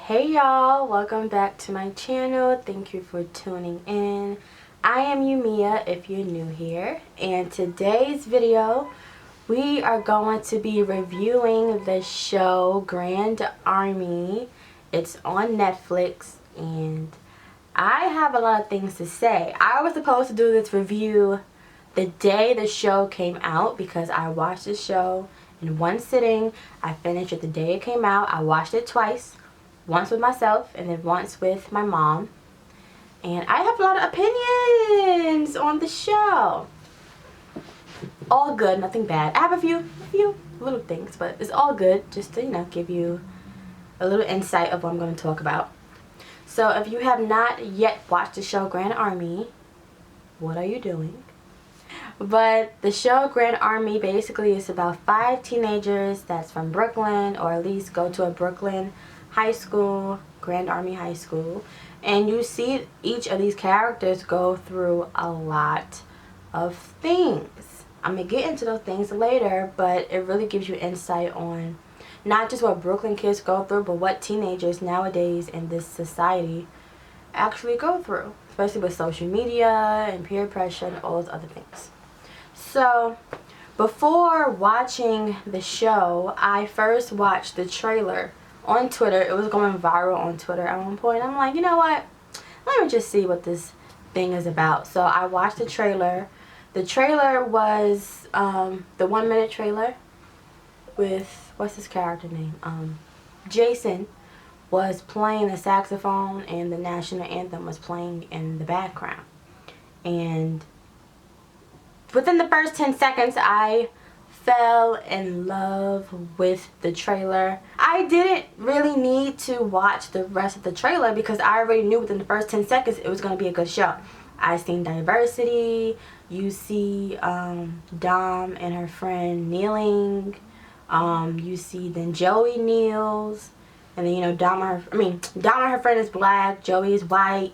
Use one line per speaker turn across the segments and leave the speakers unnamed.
Hey y'all, welcome back to my channel. Thank you for tuning in. I am Yumia if you're new here, and today's video we are going to be reviewing the show Grand Army. It's on Netflix and I have a lot of things to say. I was supposed to do this review the day the show came out because I watched the show in one sitting. I finished it the day it came out. I watched it twice. Once with myself and then once with my mom. And I have a lot of opinions on the show. All good, nothing bad. I have a few little things, but it's all good just to, give you a little insight of what I'm going to talk about. So if you have not yet watched the show Grand Army, what are you doing? But the show Grand Army basically is about 5 teenagers that's from Brooklyn, or at least go to a Brooklyn high school, Grand Army High School, and you see each of these characters go through a lot of things. I'm going to get into those things later, but it really gives you insight on not just what Brooklyn kids go through, but what teenagers nowadays in this society actually go through, especially with social media and peer pressure and all those other things. So before watching the show, I first watched the trailer on Twitter. It was going viral on Twitter at one point. I'm like, you know what? Let me just see what this thing is about. So I watched the trailer. The trailer was the 1-minute trailer with, what's his character name? Jason was playing the saxophone and the national anthem was playing in the background. And within the first 10 seconds, I fell in love with the trailer. I didn't really need to watch the rest of the trailer because I already knew within the first 10 seconds it was going to be a good show. I seen diversity. You see Dom and her friend kneeling. You see then Joey kneels, and then Dom and her friend is black, Joey is white.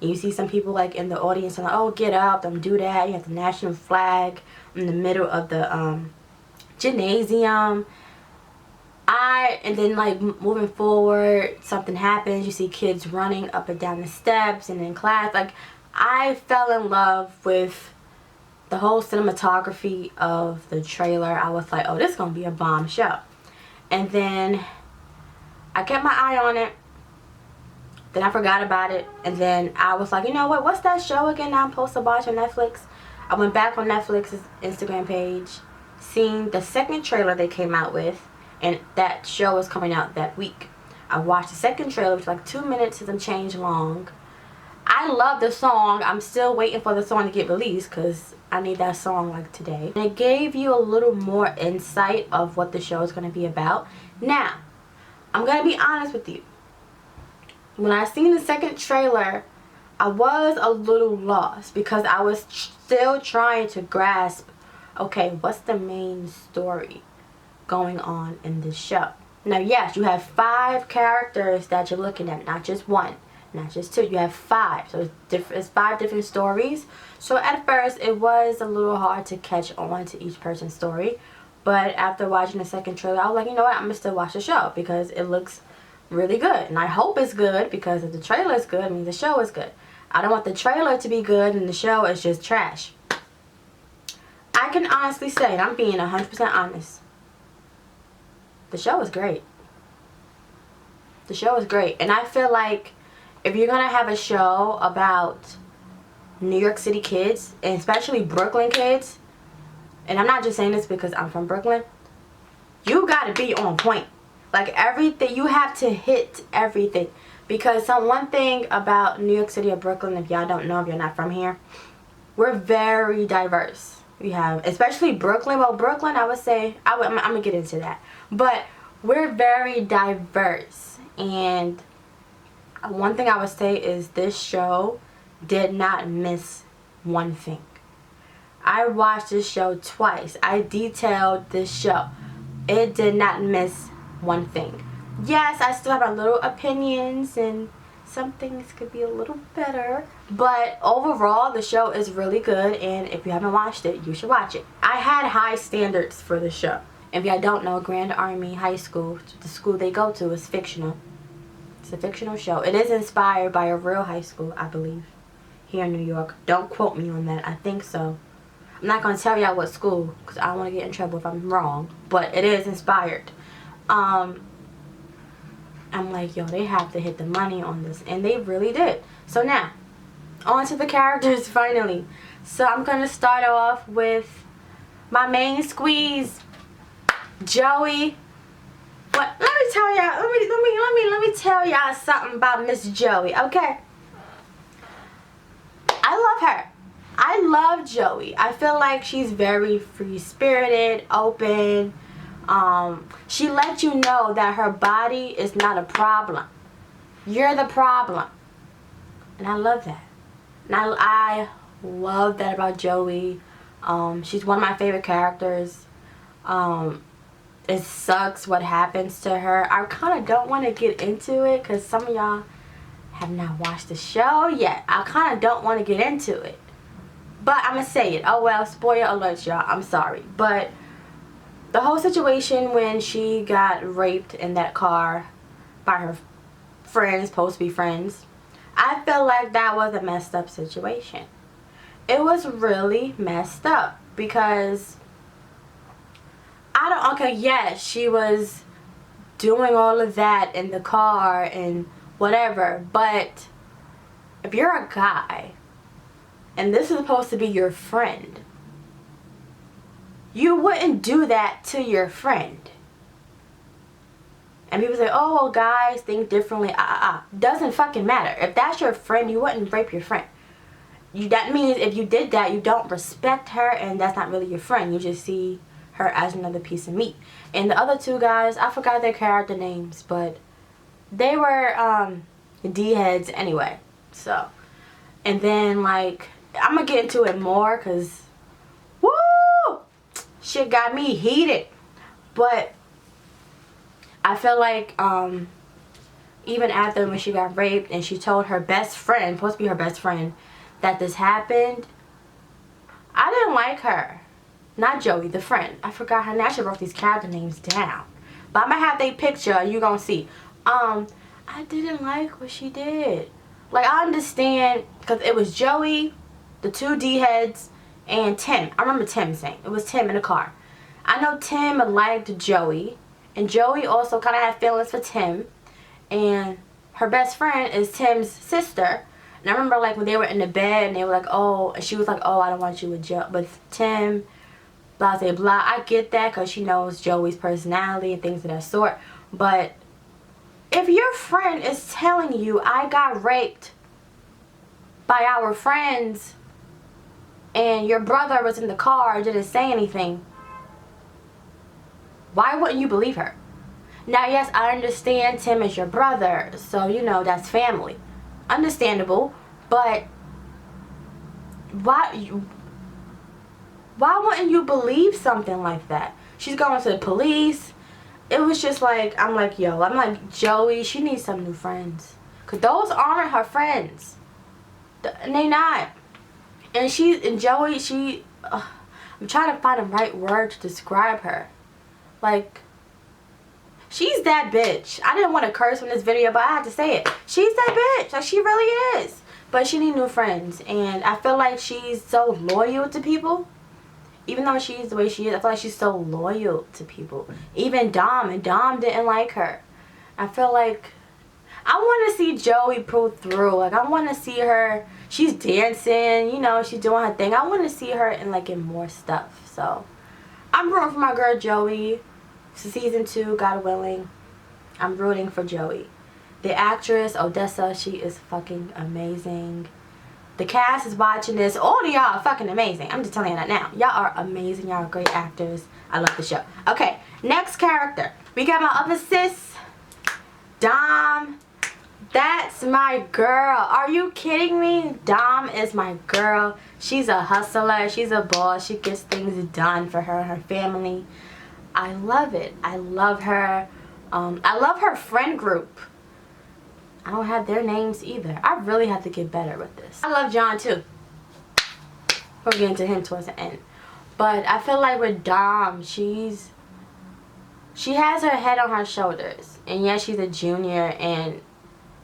And you see some people like in the audience and like, oh, get up, don't do that. You have the national flag in the middle of the gymnasium. And then like moving forward, something happens. You see kids running up and down the steps and in class. Like, I fell in love with the whole cinematography of the trailer. I was like, oh, this is gonna be a bomb show. And then I kept my eye on it. Then I forgot about it, and then I was like, you know what, what's that show again I'm supposed to watch on Netflix? I went back on Netflix's Instagram page, seen the second trailer they came out with, and that show was coming out that week. I watched the second trailer, which was like 2 minutes and some change long. I love the song. I'm still waiting for the song to get released because I need that song like today. And it gave you a little more insight of what the show is going to be about. Now, I'm going to be honest with you. When I seen the second trailer, I was a little lost because I was still trying to grasp, okay, what's the main story going on in this show? Now, yes, you have 5 characters that you're looking at, not just one, not just 2. You have 5, so it's 5 different stories. So at first, it was a little hard to catch on to each person's story. But after watching the second trailer, I was like, you know what, I'm going to still watch the show because it looks really good, and I hope it's good, because if the trailer is good, I mean the show is good. I don't want the trailer to be good and the show is just trash. I can honestly say, and I'm being 100% honest, the show is great. The show is great, and I feel like if you're gonna have a show about New York City kids, and especially Brooklyn kids, and I'm not just saying this because I'm from Brooklyn, you gotta be on point. Like, everything, you have to hit everything. Because one thing about New York City or Brooklyn, if y'all don't know, if you're not from here, we're very diverse. We have, especially Brooklyn. Well, Brooklyn, I would say, I'm going to get into that. But we're very diverse. And one thing I would say is this show did not miss one thing. I watched this show twice. I detailed this show. It did not miss one thing. Yes, I still have my little opinions and some things could be a little better, but overall the show is really good, and if you haven't watched it, you should watch it. I had high standards for the show. If y'all don't know, Grand Army High School, the school they go to, is fictional. It's a fictional show. It is inspired by a real high school, I believe, here in New York. Don't quote me on that. I think so. I'm not going to tell y'all what school because I don't want to get in trouble if I'm wrong. But it is inspired. I'm like, yo, they have to hit the money on this. And they really did. So now, on to the characters finally. So I'm going to start off with my main squeeze, Joey. But let me tell y'all, let me tell y'all something about Miss Joey, okay? I love her. I love Joey. I feel like she's very free-spirited, open. She lets you know that her body is not a problem. You're the problem. And I love that. And I love that about Joey. She's one of my favorite characters. It sucks what happens to her. I kind of don't want to get into it because some of y'all have not watched the show yet. I kind of don't want to get into it. But I'm going to say it. Oh well, spoiler alert, y'all. I'm sorry. But the whole situation when she got raped in that car by her friends, supposed to be friends, I feel like that was a messed up situation. It was really messed up because okay, yes, she was doing all of that in the car and whatever, but if you're a guy and this is supposed to be your friend, you wouldn't do that to your friend. And people say, oh, well, guys think differently. Doesn't fucking matter. If that's your friend, you wouldn't rape your friend. That means if you did that, you don't respect her, and that's not really your friend. You just see her as another piece of meat. And the other two guys, I forgot their character names, but they were D-heads anyway. So, and then like, I'm gonna get into it more because, woo, shit got me heated. But I feel like even after when she got raped and she told her best friend, supposed to be her best friend, that this happened, I didn't like her. Not Joey, the friend. I forgot her name. I should wrote these character names down. But I'm going to have their picture and you're going to see. I didn't like what she did. Like, I understand because it was Joey, the two D-heads, and Tim. I remember Tim saying. It was Tim in the car. I know Tim liked Joey. And Joey also kind of had feelings for Tim. And her best friend is Tim's sister. And I remember like when they were in the bed and they were like, oh, and she was like, oh, I don't want you with Joe. But Tim, blah, blah, blah. I get that because she knows Joey's personality and things of that sort. But if your friend is telling you, I got raped by our friends and your brother was in the car and didn't say anything, why wouldn't you believe her? Now, yes, I understand Tim is your brother, so, you know, that's family. Understandable, but why wouldn't you believe something like that? She's going to the police. It was just like, I'm like, yo, I'm like, Joey, she needs some new friends. Because those aren't her friends. And they not. And Joey, I'm trying to find the right word to describe her. Like, she's that bitch. I didn't want to curse in this video, but I had to say it. She's that bitch. Like, she really is. But she needs new friends. And I feel like she's so loyal to people. Even though she's the way she is, I feel like she's so loyal to people. Even Dom. And Dom didn't like her. I feel like I want to see Joey pull through. Like, I want to see her. She's dancing. You know, she's doing her thing. I want to see her in, like, in more stuff. So, I'm rooting for my girl Joey. Season 2, God willing. I'm rooting for Joey. The actress, Odessa, she is fucking amazing. The cast is watching this. All of y'all are fucking amazing. I'm just telling you that now. Y'all are amazing. Y'all are great actors. I love the show. Okay, next character. We got my other sis, Dom. That's my girl. Are you kidding me? Dom is my girl. She's a hustler. She's a boss. She gets things done for her and her family. I love it. I love her. I love her friend group. I don't have their names either. I really have to get better with this. I love John too. We'll get into him towards the end. But I feel like with Dom, she has her head on her shoulders. And yes, she's a junior and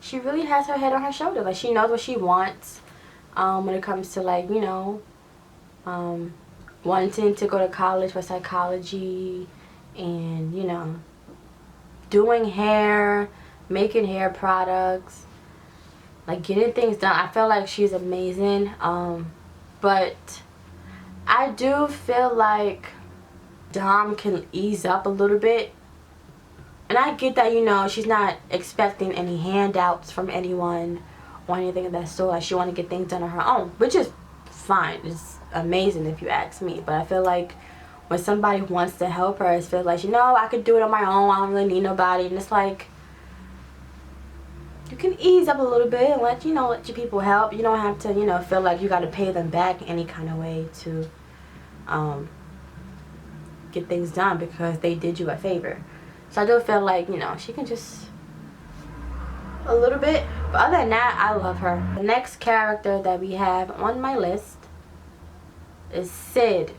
she really has her head on her shoulder. Like, she knows what she wants when it comes to, like, you know, wanting to go to college for psychology and, you know, doing hair, making hair products, like getting things done. I feel like she's amazing. But I do feel like Dom can ease up a little bit. And I get that, you know, she's not expecting any handouts from anyone or anything of that sort. Like, she want to get things done on her own, which is fine. It's amazing if you ask me. But I feel like when somebody wants to help her, it feels like, you know, I could do it on my own. I don't really need nobody. And it's like, you can ease up a little bit and let your people help. You don't have to, you know, feel like you got to pay them back any kind of way to get things done because they did you a favor. So I do feel like, you know, she can just a little bit. But other than that, I love her. The next character that we have on my list is Sid.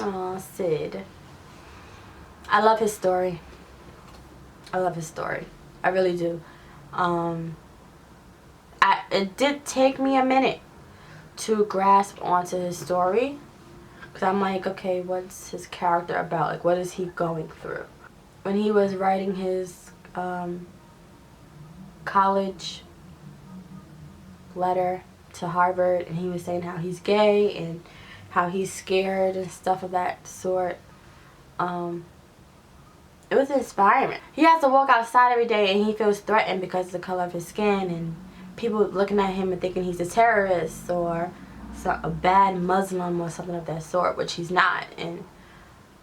Oh, Sid. I love his story. I love his story. I really do. It did take me a minute to grasp onto his story. Because I'm like, okay, what's his character about? Like, what is he going through? When he was writing his college letter to Harvard, and he was saying how he's gay and how he's scared and stuff of that sort, it was inspiring. He has to walk outside every day and he feels threatened because of the color of his skin and people looking at him and thinking he's a terrorist or a bad Muslim or something of that sort, which he's not. And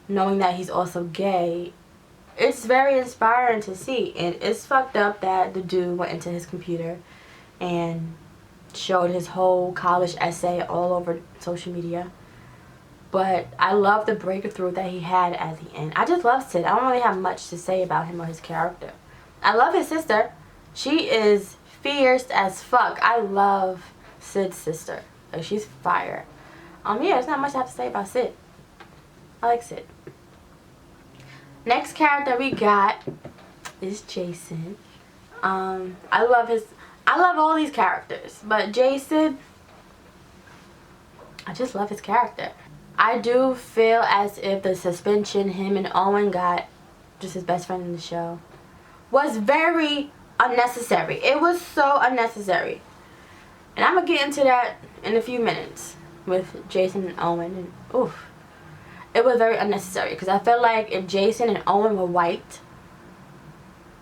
knowing that he's also gay, it's very inspiring to see. And it's fucked up that the dude went into his computer and showed his whole college essay all over social media. But I love the breakthrough that he had at the end. I just love Sid. I don't really have much to say about him or his character. I love his sister. She is fierce as fuck. I love Sid's sister. Like, she's fire. Yeah, there's not much I have to say about Sid. I like Sid. Next character we got is Jason. I love all these characters, but Jason, I just love his character. I do feel as if the suspension him and Owen got, just his best friend in the show, was very unnecessary. It was so unnecessary. And I'm going to get into that in a few minutes with Jason and Owen. And oof. It was very unnecessary because I felt like if Jason and Owen were white,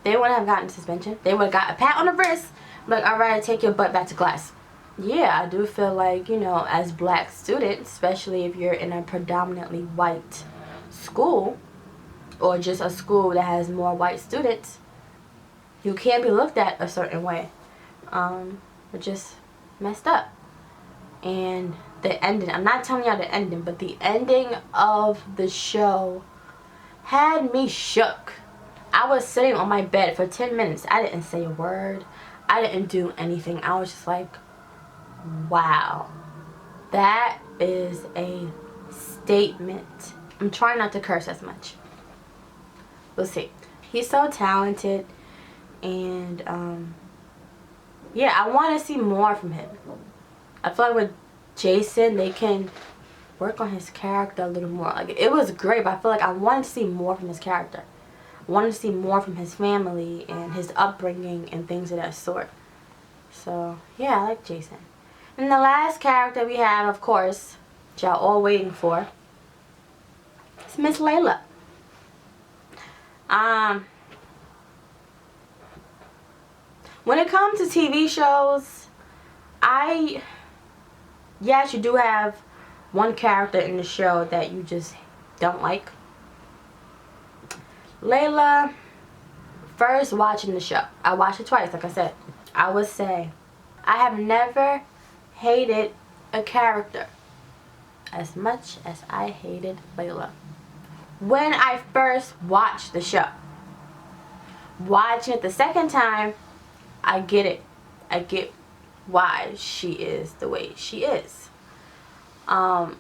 they wouldn't have gotten suspension. They would have got a pat on the wrist, like, alright, take your butt back to class. Yeah, I do feel like, you know, as black students, especially if you're in a predominantly white school or just a school that has more white students, you can't be looked at a certain way. It just messed up. And the ending, I'm not telling y'all the ending, but the ending of the show had me shook. I was sitting on my bed for 10 minutes. I didn't say a word. I didn't do anything. I was just like, wow, that is a statement. I'm trying not to curse as much. We'll see. He's so talented, and yeah, I want to see more from him. I feel like with Jason, they can work on his character a little more. Like, it was great, but I feel like I wanted to see more from his character. I wanted to see more from his family and his upbringing and things of that sort. So yeah, I like Jason. And the last character we have, of course, which y'all all waiting for, is Miss Layla. When it comes to TV shows, yes, you do have one character in the show that you just don't like. Layla, first watching the show, I watched it twice, like I said. I would say I have never hated a character as much as I hated Layla when I first watched the show. Watching it the second time, I get it. I get why she is the way she is. Alright.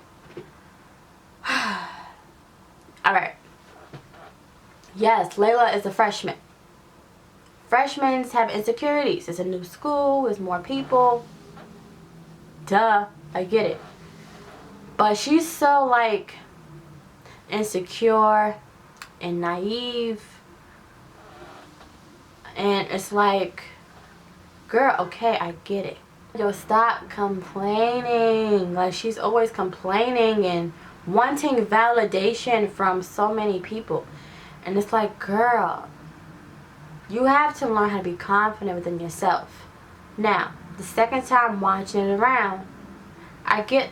Yes, Layla is a freshman. freshmen have insecurities. It's a new school, it's more people. Duh, I get it. But she's so like insecure and naive, and it's like, girl, okay, I get it. Yo, stop complaining. Like, she's always complaining and wanting validation from so many people. And it's like, girl, you have to learn how to be confident within yourself. Now, the second time watching it around, I get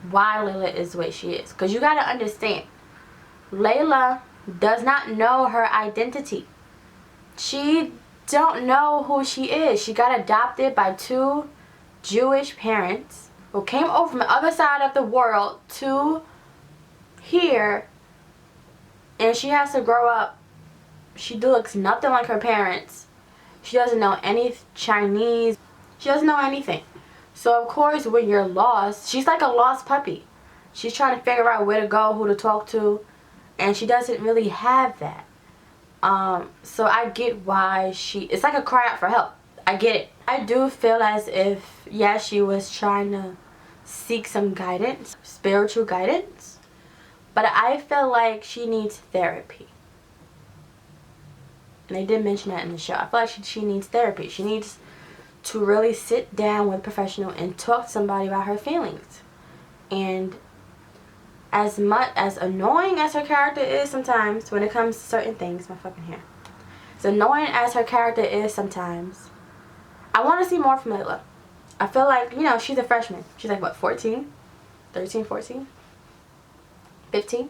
why Layla is the way she is. Because you got to understand, Layla does not know her identity. She don't know who she is. She got adopted by 2 Jewish parents who came over from the other side of the world to here, and she has to grow up. She looks nothing like her parents. She doesn't know any Chinese. She doesn't know anything. So of course, when you're lost, she's like a lost puppy. She's trying to figure out where to go, who to talk to, and she doesn't really have that. So I get why it's like a cry out for help. I get it. I do feel as if, yeah, she was trying to seek some guidance, spiritual guidance, but I feel like she needs therapy. And they did mention that in the show. I feel like she needs therapy. She needs to really sit down with a professional and talk to somebody about her feelings. And as much as annoying as her character is sometimes when it comes to certain things, my fucking hair. As annoying as her character is sometimes, I want to see more from Layla. I feel like, you know, she's a freshman. She's like, what, 14? 13, 14? 15?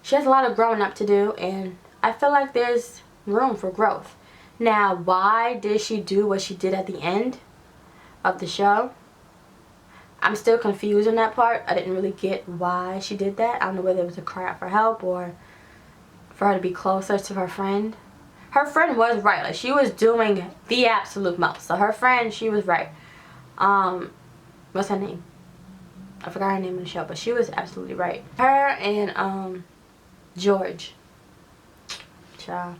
She has a lot of growing up to do, and I feel like there's room for growth. Now, why did she do what she did at the end of the show? I'm still confused on that part. I didn't really get why she did that. I don't know whether it was a cry out for help or for her to be closer to her friend. Her friend was right. Like, she was doing the absolute most. So her friend, she was right. What's her name? I forgot her name in the show, but she was absolutely right. Her and George. Child.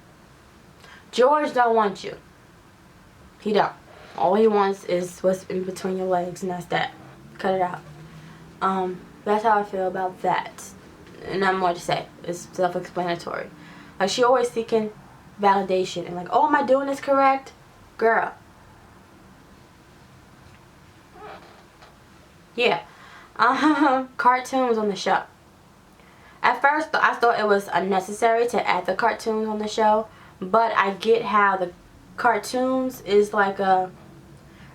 George don't want you. He don't. All he wants is what's in between your legs, and that's that. Cut it out. That's how I feel about that. And not more to say. It's self-explanatory. Like, she always seeking validation and like, oh, am I doing this correct? Girl. Yeah. Cartoons on the show. At first, I thought it was unnecessary to add the cartoons on the show, but I get how the cartoons is like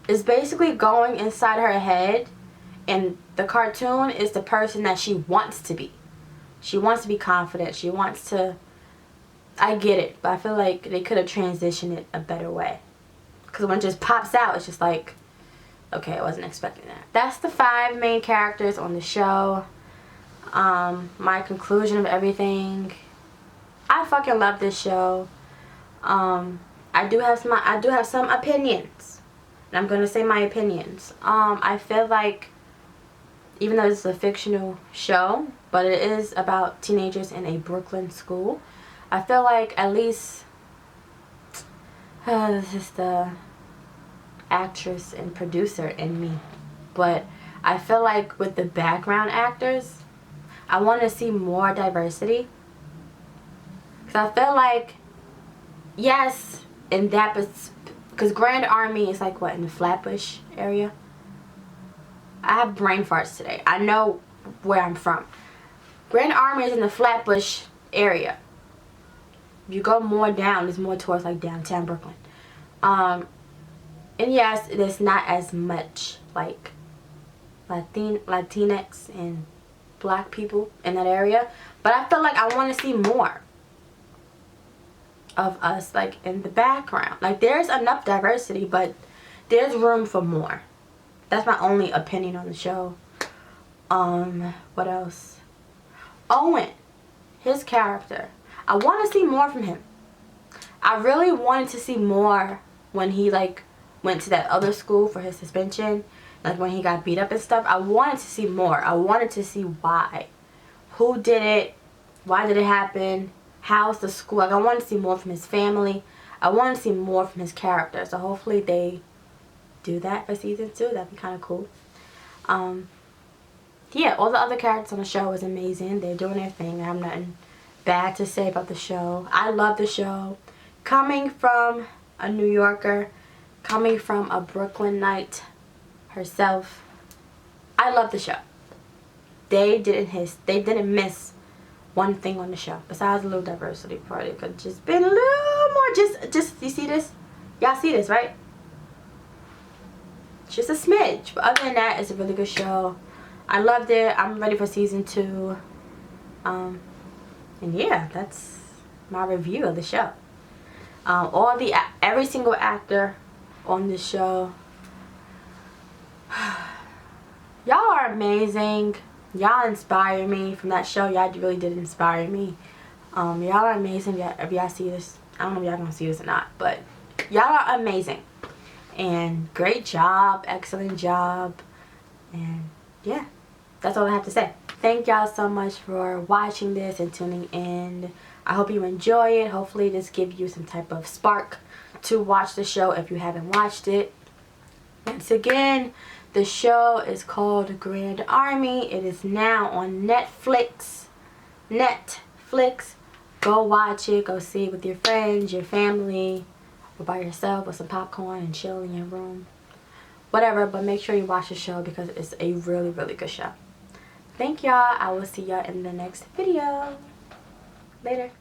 is basically going inside her head, and the cartoon is the person that she wants to be. She wants to be confident. She wants to, I get it, but I feel like they could have transitioned it a better way. Because when it just pops out, it's just like, okay, I wasn't expecting that. That's the 5 main characters on the show. My conclusion of everything. I fucking love this show. I do have some opinions. And I'm gonna say my opinions. I feel like, even though it's a fictional show, but it is about teenagers in a Brooklyn school, I feel like at least this is the actress and producer in me, but I feel like with the background actors, I want to see more diversity. Because I feel like, yes, in that, because Grand Army is like, what, in the Flatbush area? I have brain farts today. I know where I'm from. Grand Army is in the Flatbush area. If you go more down, it's more towards like downtown Brooklyn. And yes, there's not as much like Latinx and black people in that area, but I feel like I want to see more of us like in the background. Like, there's enough diversity, but there's room for more. That's my only opinion on the show. What else? Owen, his character, I want to see more from him. I really wanted to see more when he like went to that other school for his suspension, like when he got beat up and stuff. I wanted to see more. I wanted to see why, who did it, why did it happen, how's the school. Like, I wanted to see more from his family. I want to see more from his character. So hopefully they do that for season 2. That'd be kind of cool. Yeah, all the other characters on the show is amazing. They're doing their thing. I have nothing bad to say about the show. I love the show. Coming from a New Yorker, coming from a Brooklynite herself, I love the show. They didn't miss one thing on the show. Besides a little diversity part, it could just been a little more. Just you see this? Y'all see this, right? Just a smidge. But other than that, it's a really good show. I loved it. I'm ready for season 2. And yeah, that's my review of the show. Every single actor on the show, y'all are amazing. Y'all inspire me from that show. Y'all really did inspire me. Y'all are amazing. If y'all see this, I don't know if y'all gonna see this or not, but y'all are amazing. And great job, excellent job. And yeah, that's all I have to say. Thank y'all so much for watching this and tuning in. I hope you enjoy it. Hopefully this gives you some type of spark to watch the show if you haven't watched it. Once again, the show is called Grand Army. It is now on Netflix. Go watch it. Go see it with your friends, your family, or by yourself with some popcorn and chill in your room. Whatever, but make sure you watch the show because it's a really, really good show. Thank y'all. I will see y'all in the next video. Later.